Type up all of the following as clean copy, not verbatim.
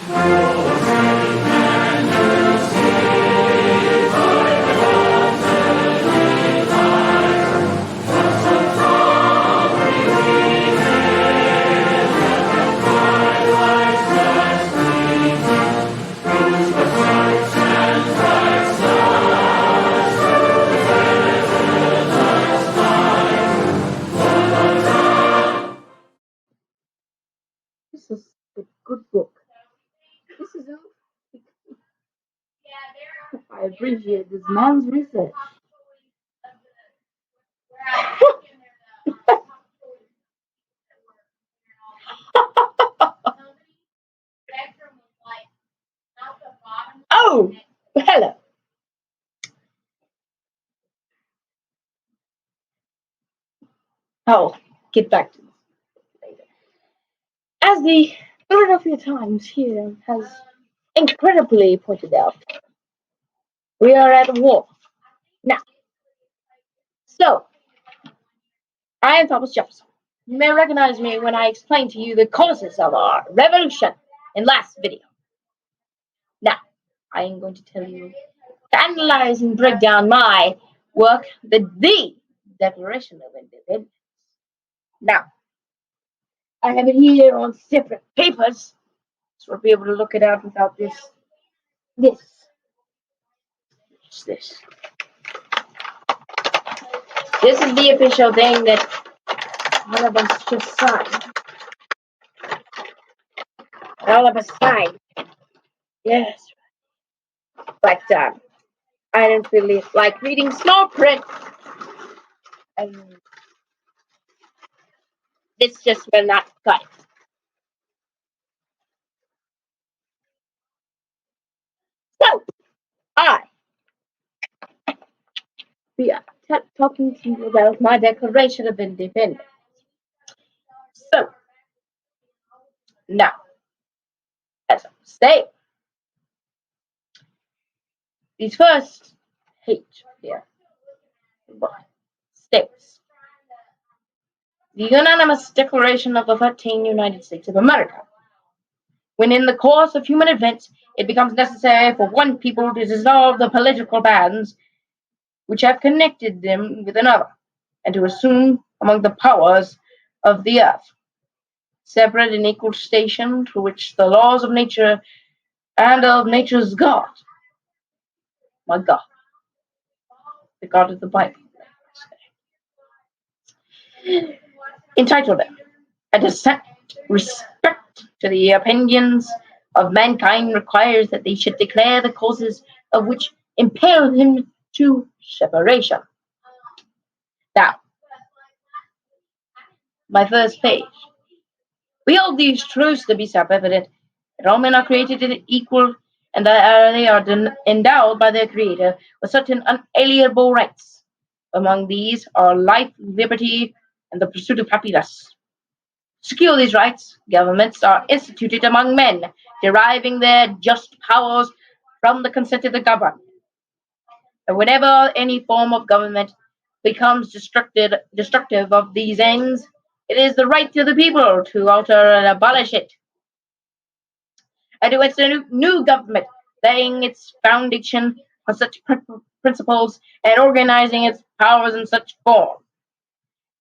This is a good book. This is I appreciate this man's research. Oh, hello. I'll get back to this later. As the Philadelphia Times here has incredibly pointed out, we are at war now. So, I am Thomas Jefferson. You may recognize me when I explain to you the causes of our revolution in last video. Now, I am going to tell you, analyze and break down my work, the Declaration of Independence. Now, I have it here on separate papers, so we'll be able to look it up without this. What's this? This is the official thing that all of us just signed. All of us signed. Yes. But I don't really like reading small print. And this just will not cut it. So, I be talking to you about my Declaration of Independence. So, now, as I say, these first page here states the unanimous declaration of the 13 United States of America. When in the course of human events it becomes necessary for one people to dissolve the political bands which have connected them with another, and to assume among the powers of the earth separate and equal station to which the laws of nature and of nature's God, my God, the God of the Bible, entitled them, a dissent, respect to the opinions of mankind requires that they should declare the causes of which impel him to separation. Now, my first page. We hold these truths to be self-evident, that all men are created equal, and that they are endowed by their Creator with certain unalienable rights. Among these are life, liberty, and the pursuit of happiness. To secure these rights, governments are instituted among men, deriving their just powers from the consent of the governed. And whenever any form of government becomes destructive of these ends, it is the right of the people to alter and abolish it, and to its new government, laying its foundation on such principles and organizing its powers in such form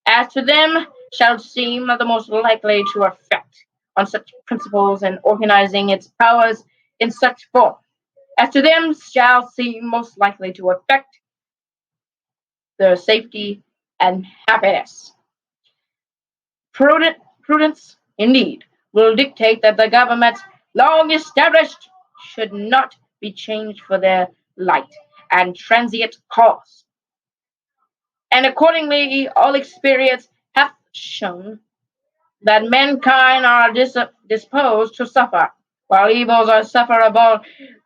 as to them shall seem the most likely to affect on such principles and organizing its powers in such form as to them shall seem most likely to affect their safety and happiness. Prudence, indeed, will dictate that the governments long established should not be changed for their light and transient cause. And accordingly, all experience hath shown that mankind are disposed to suffer, while evils are sufferable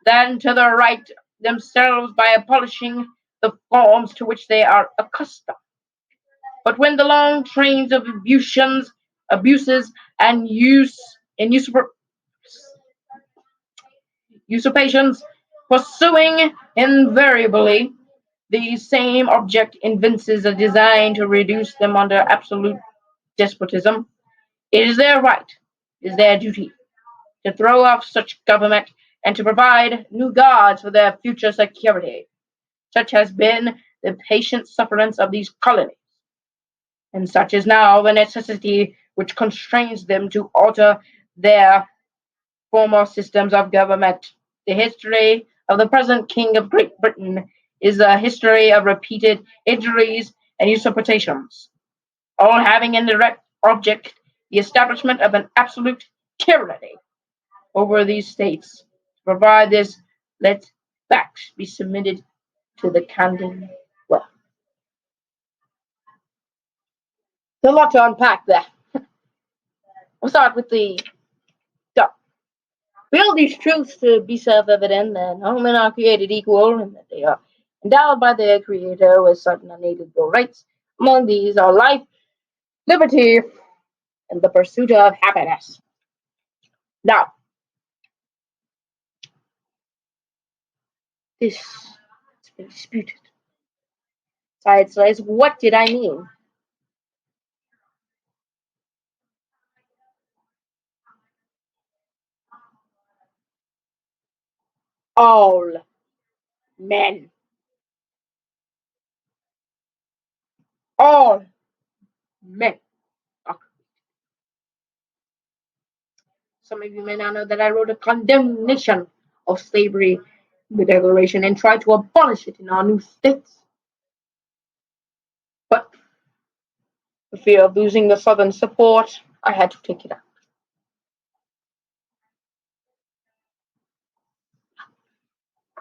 than to the right themselves by abolishing the forms to which they are accustomed. But when the long trains of abuses, and usurpations, pursuing invariably the same object, evinces a design to reduce them under absolute despotism, it is their right, it is their duty, to throw off such government and to provide new gods for their future security. Such has been the patient sufferance of these colonies, and such is now the necessity which constrains them to alter their former systems of government. The history of the present King of Great Britain is a history of repeated injuries and usurpations, all having in direct object the establishment of an absolute tyranny over these states. To provide this, let facts be submitted to the Camden well. There's a lot to unpack there. We'll start with the start. We hold these truths to be self-evident that all men are created equal and that they are endowed by their Creator with certain unalienable rights. Among these are life, liberty, and the pursuit of happiness. Now, this has been disputed. Science says, what did I mean? All men. All men. Some of you may not know that I wrote a condemnation of slavery in the Declaration and tried to abolish it in our new states. But for fear of losing the Southern support, I had to take it out.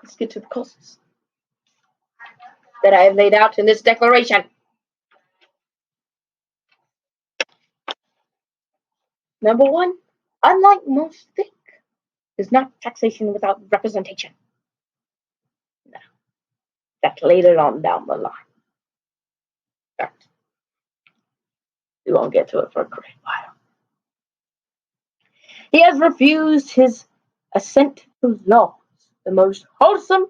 Let's get to the causes that I have laid out in this declaration. Number one, unlike most think, is not taxation without representation. No, that's later on down the line. But we won't get to it for a great while. He has refused his assent to laws, the most wholesome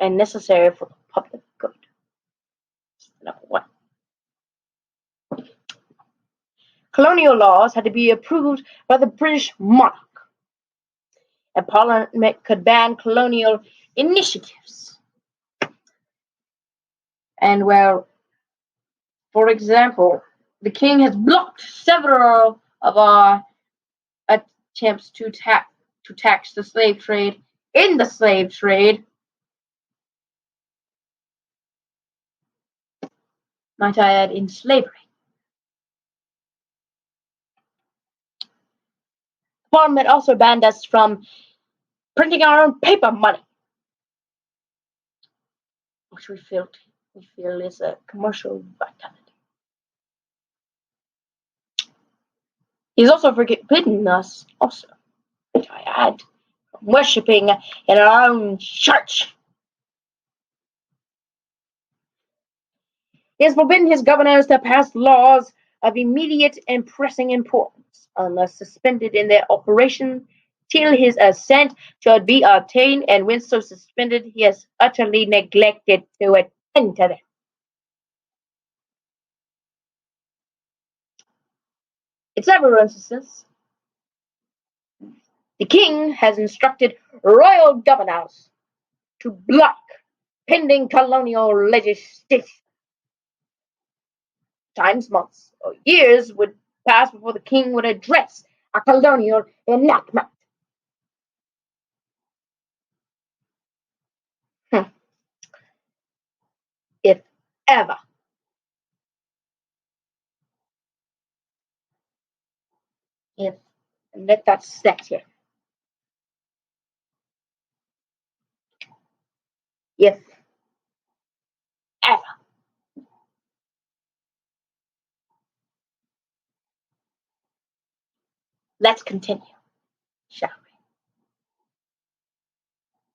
and necessary for the public good. Number one. Colonial laws had to be approved by the British monarch, and Parliament could ban colonial initiatives. And well, for example, the king has blocked several of our attempts to tax the slave trade in the slave trade. Might I add, in slavery. Parliament also banned us from printing our own paper money, which we feel is a commercial vitality. He's also forbidden us, also, which I add, from worshipping in our own church. He has forbidden his governors to pass laws of immediate and pressing importance, unless suspended in their operation till his assent should be obtained, and when so suspended, he has utterly neglected to attend to them. In several instances, the king has instructed royal governors to block pending colonial legislation. Times, months, or years would pass before the king would address a colonial enactment. If ever. If, and let that set here. If ever. Let's continue, shall we?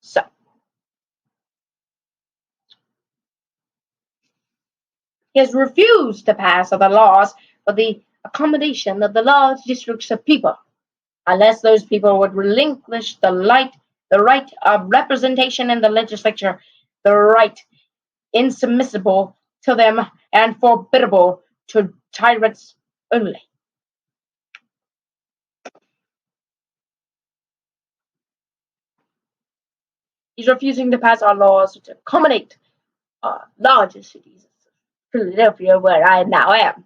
So, he has refused to pass other laws for the accommodation of the large districts of people, unless those people would relinquish the right of representation in the legislature, the right insubmissible to them and forbiddable to tyrants only. He's refusing to pass our laws to accommodate our larger cities, Philadelphia, where I now am,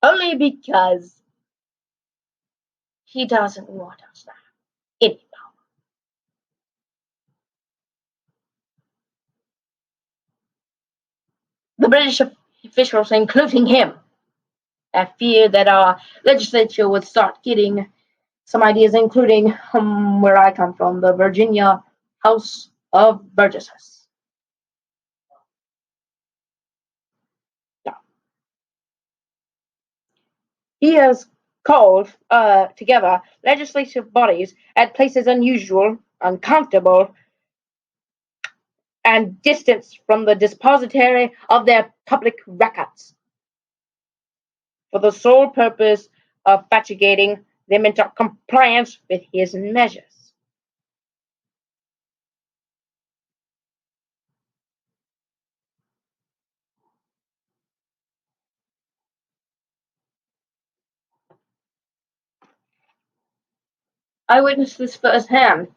only because he doesn't want us to have any power. The British officials, including him, have feared that our legislature would start getting some ideas, including where I come from, the Virginia House of Burgesses. Yeah. He has called together legislative bodies at places unusual, uncomfortable, and distanced from the depository of their public records, for the sole purpose of fustigating them into compliance with his measures. I witnessed this firsthand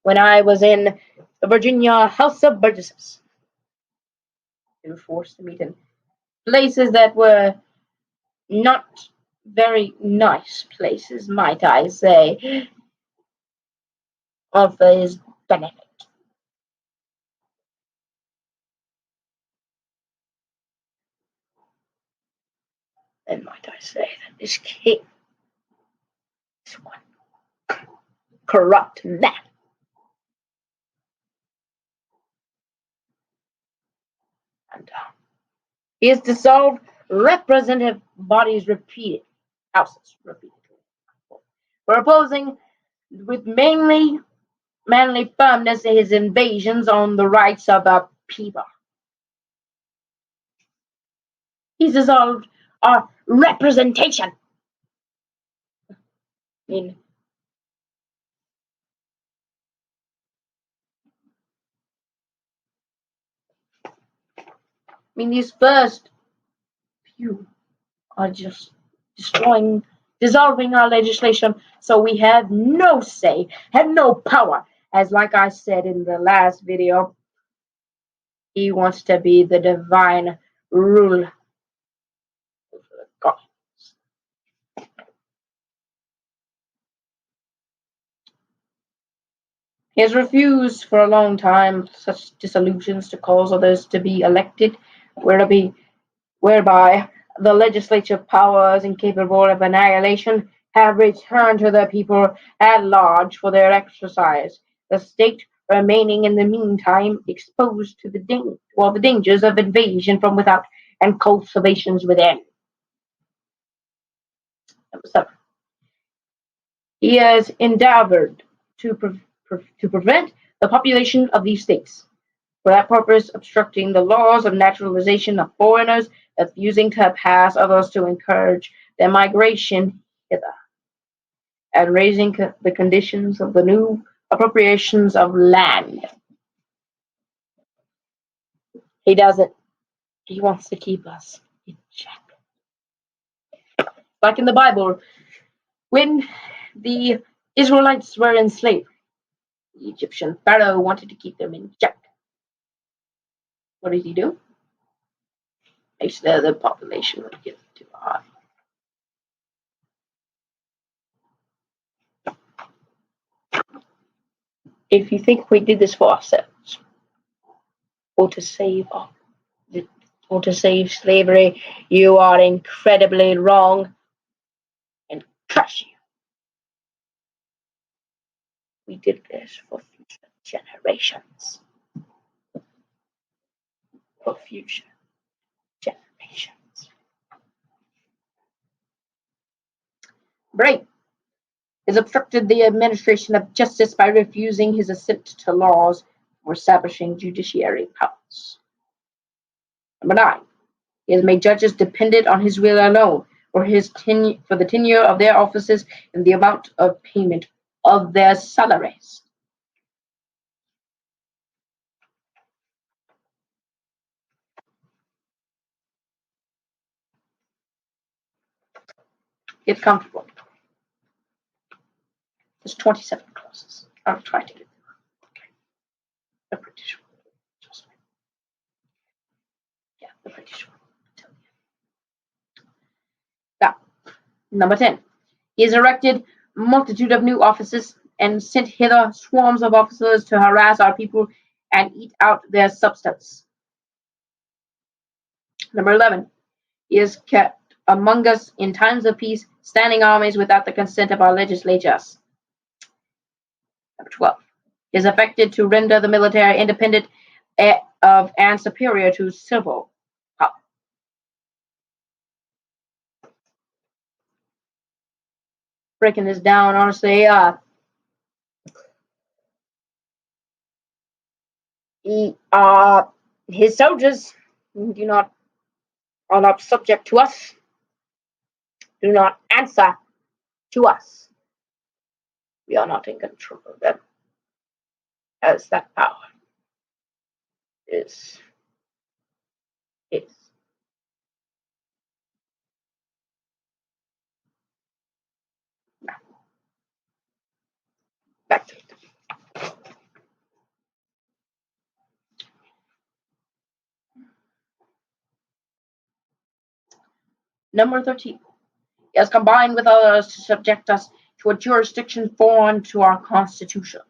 when I was in the Virginia House of Burgesses. We were forced to meet in places that were not very nice places, might I say, of his benefit. And might I say that this king is one corrupt man. And he has dissolved representative bodies repeatedly, houses repeatedly, for opposing with manly firmness his invasions on the rights of the people. He's dissolved our representation. I mean, these first few are just dissolving our legislation, so we have no say, have no power. As like I said in the last video, he wants to be the divine ruler of the gods. He has refused for a long time such dissolutions to cause others to be elected, whereby the legislative powers incapable of annihilation have returned to the people at large for their exercise, the state remaining in the meantime exposed to the dangers of invasion from without and cultivations within. Number 7. He has endeavored to prevent the population of these states, for that purpose obstructing the laws of naturalization of foreigners, refusing to pass others to encourage their migration hither, and raising the conditions of the new appropriations of land. He doesn't. He wants to keep us in check. Like in the Bible, when the Israelites were in slavery, the Egyptian Pharaoh wanted to keep them in check. What did he do? Make sure the population would get too high. If you think we did this for ourselves, or to save slavery, you are incredibly wrong and curse you. We did this for future generations. For future generations. Brain has obstructed the administration of justice by refusing his assent to laws for establishing judiciary powers. Number 9. He has made judges dependent on his will alone for the tenure of their offices and the amount of payment of their salaries. Get comfortable. There's 27 clauses. I'll try to get the British one. Yeah, the British one. Now, number 10. He has erected a multitude of new offices and sent hither swarms of officers to harass our people and eat out their substance. Number 11. He has kept among us in times of peace standing armies without the consent of our legislatures. Number 12. He has affected to render the military independent of and superior to civil power. Breaking this down, honestly, his soldiers are not subject to us, do not answer to us. We are not in control of them, as that power is. Back to it. Number 13. He has combined with others to subject us to a jurisdiction foreign to our Constitution,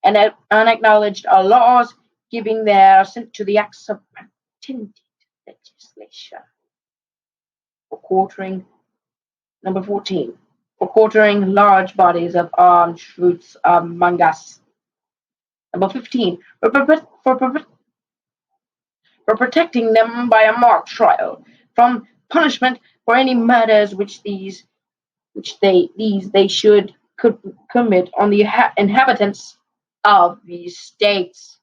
and unacknowledged our laws, giving their assent to the acts of pretended legislation. For quartering, number 14. For quartering large bodies of armed troops among us. Number 15. For protecting them by a mock trial from punishment for any murders which they could commit on the inhabitants of these states.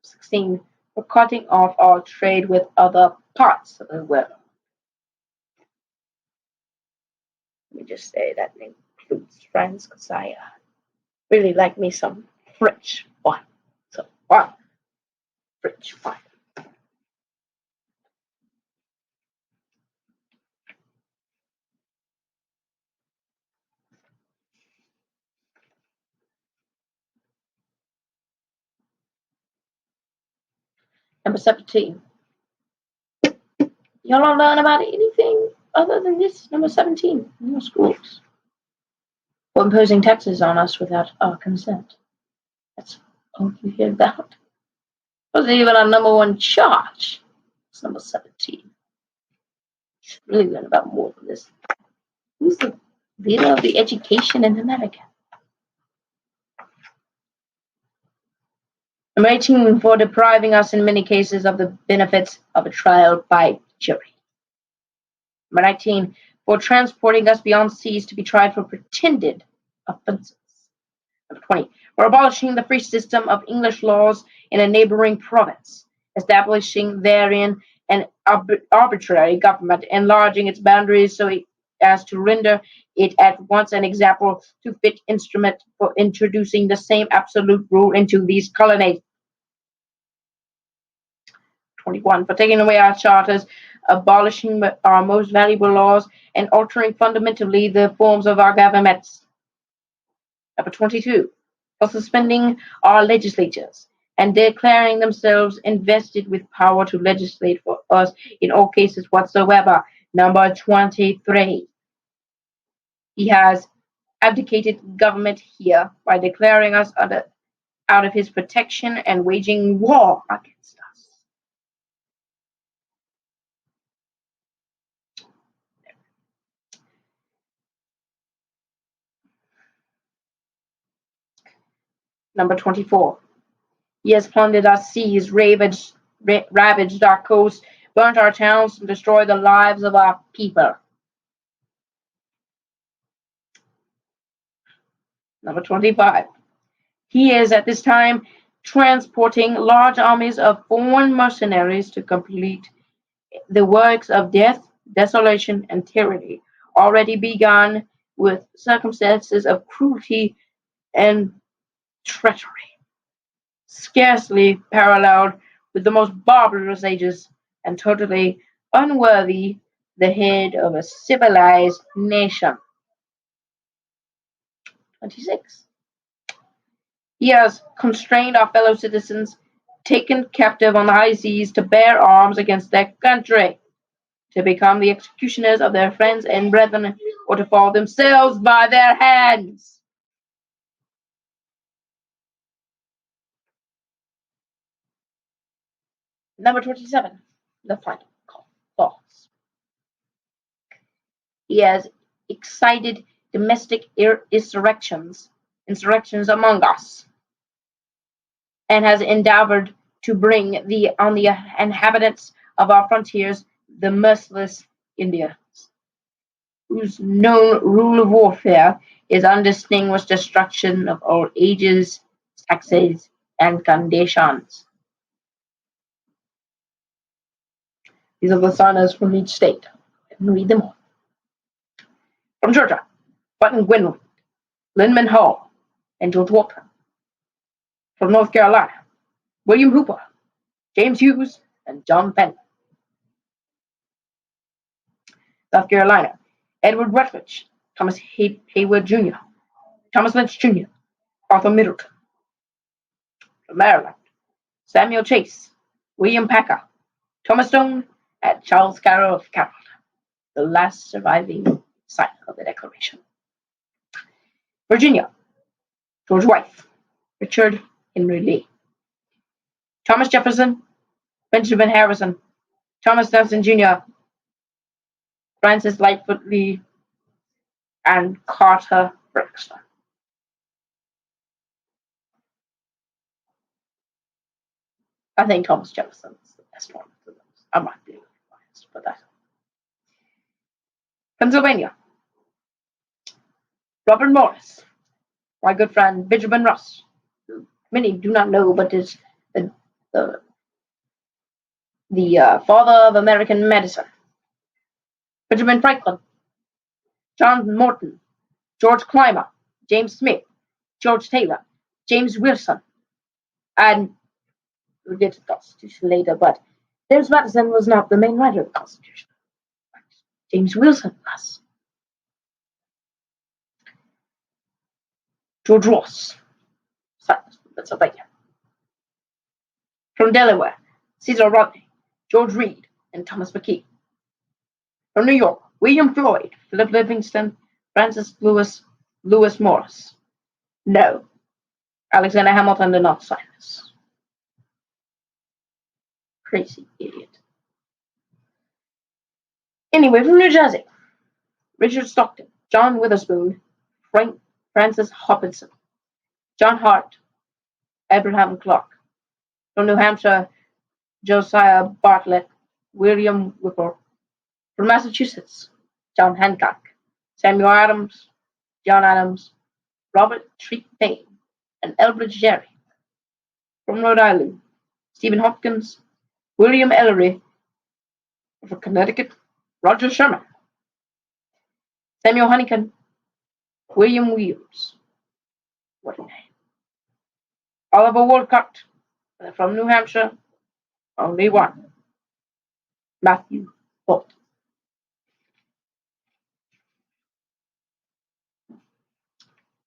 16. For cutting off our trade with other parts of the world. Let me just say that includes France, because I really like me some French wine. So, French wine. Number 17. Y'all don't learn about anything other than this. Number 17. In your schools. For imposing taxes on us without our consent. That's all you hear about. Wasn't even our number one charge. It's number 17. You should really learn about more than this. Who's the leader of the education in America? Number 18. For depriving us in many cases of the benefits of a trial by jury. Number 19. For transporting us beyond seas to be tried for pretended offences. Number 20. For abolishing the free system of English laws in a neighboring province, establishing therein an arbitrary government, enlarging its boundaries so as to render it at once an example to fit instrument for introducing the same absolute rule into these colonies. 21. For taking away our charters, abolishing our most valuable laws, and altering fundamentally the forms of our governments. Number 22. For suspending our legislatures and declaring themselves invested with power to legislate for us in all cases whatsoever. Number 23. He has abdicated government here by declaring us out of his protection and waging war against us. Number 24. He has plundered our seas, ravaged our coasts, burnt our towns, and destroyed the lives of our people. Number 25. He is at this time transporting large armies of foreign mercenaries to complete the works of death, desolation, and tyranny, already begun with circumstances of cruelty and treachery, scarcely paralleled with the most barbarous ages, and totally unworthy the head of a civilized nation. 26. He has constrained our fellow citizens, taken captive on the high seas to bear arms against their country, to become the executioners of their friends and brethren, or to fall themselves by their hands. Number 27, the final clause. He has excited domestic insurrections among us, and has endeavored to bring on the inhabitants of our frontiers the merciless Indians, whose known rule of warfare is undistinguished destruction of all ages, sexes, and conditions. These are the signers from each state. I can read them all. From Georgia, Button Gwynwood, Lyndman Hall, and George Walker. From North Carolina, William Hooper, James Hughes, and John Penn. South Carolina, Edward Rutledge, Thomas Hayward Jr., Thomas Lynch Jr., Arthur Middleton. From Maryland, Samuel Chase, William Packer, Thomas Stone, and Charles Carroll of Carroll, the last surviving signer of the Declaration. Virginia, George Wythe, Richard Henry Lee, Thomas Jefferson, Benjamin Harrison, Thomas Nelson Jr., Francis Lightfoot Lee, and Carter Braxton. I think Thomas Jefferson is the best one of those. I might be biased, but that. Pennsylvania, Robert Morris, my good friend Benjamin Rush, who many do not know, but is the father of American medicine. Benjamin Franklin, John Morton, George Clymer, James Smith, George Taylor, James Wilson, and we'll get to the Constitution later, but James Madison was not the main writer of the Constitution. James Wilson was. George Ross, Pennsylvania. From Delaware, Caesar Rodney, George Reed, and Thomas McKee. From New York, William Floyd, Philip Livingston, Francis Lewis Morris. No, Alexander Hamilton did not sign this. Crazy idiot. Anyway, from New Jersey, Richard Stockton, John Witherspoon, Francis Hopkinson, John Hart, Abraham Clark. From New Hampshire, Josiah Bartlett, William Whipple. From Massachusetts, John Hancock, Samuel Adams, John Adams, Robert Treat Paine, and Elbridge Gerry. From Rhode Island, Stephen Hopkins, William Ellery. From Connecticut, Roger Sherman, Samuel Huntington, William Williams. What a name. Oliver Wolcott. From New Hampshire, only one. Matthew Bolt.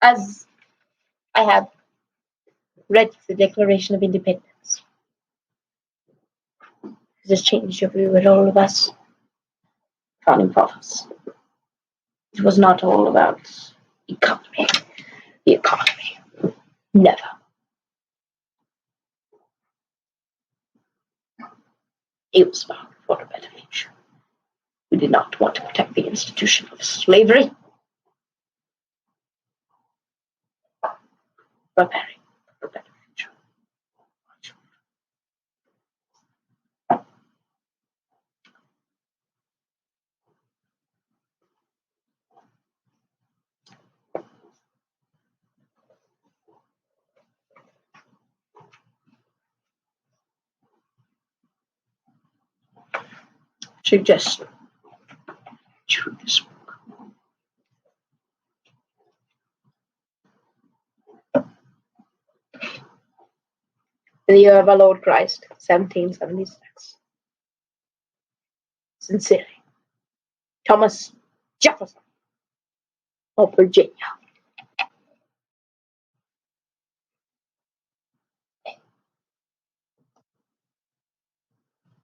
As I have read the Declaration of Independence, has this changed your view at all of us, founding fathers? It was not all about economy. The economy. Never. It was about for a better future. We did not want to protect the institution of slavery. Preparing for a better future. Should just choose this book. In the year of our Lord Christ, 1776. Sincerely, Thomas Jefferson of Virginia.